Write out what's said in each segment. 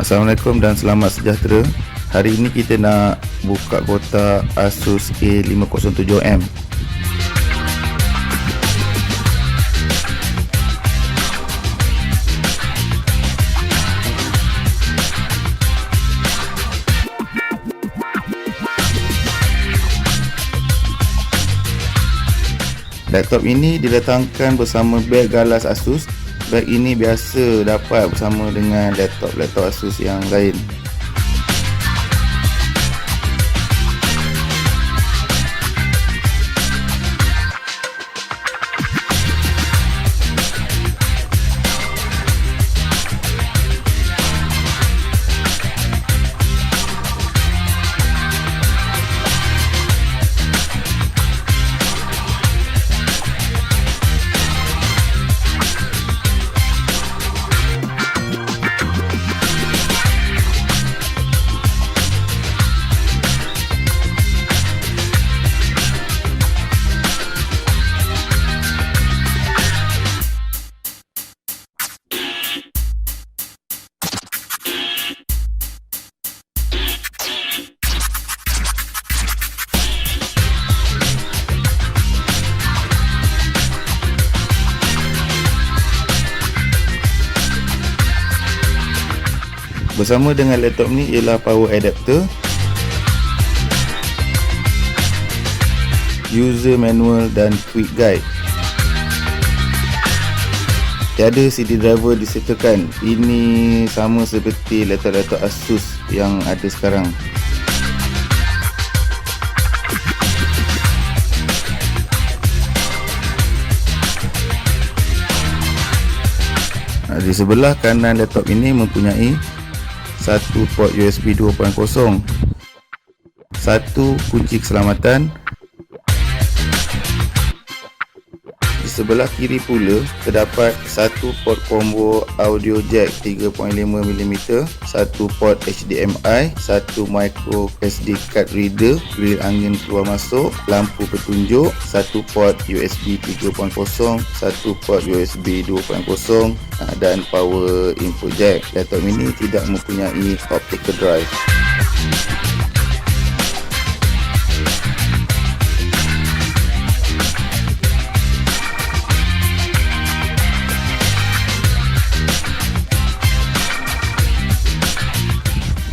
Assalamualaikum dan selamat sejahtera. Hari ini kita nak buka kotak Asus A507M. Laptop ini didatangkan bersama beg galas Asus. Beg ini biasa dapat bersama dengan laptop Asus yang lain. Bersama dengan laptop ni ialah power adapter, user manual dan quick guide. Tiada CD driver disertakan. Ini sama seperti laptop Asus yang ada sekarang. Di sebelah kanan laptop ini mempunyai satu port USB 2.0, satu kunci keselamatan. Di sebelah kiri pula terdapat satu port combo audio jack 3.5mm, satu port HDMI, satu micro SD card reader, grill angin keluar masuk, lampu petunjuk, satu port USB 3.0, satu port USB 2.0 dan power input jack. Laptop ini tidak mempunyai optical drive.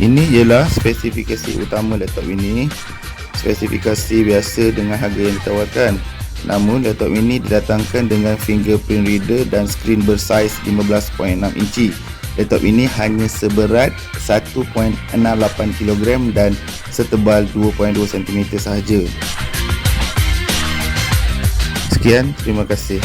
Ini ialah spesifikasi utama laptop ini. Spesifikasi biasa dengan harga yang ditawarkan. Namun laptop ini didatangkan dengan fingerprint reader dan screen bersaiz 15.6 inci. Laptop ini hanya seberat 1.68 kg dan setebal 2.2 cm sahaja. Sekian, terima kasih.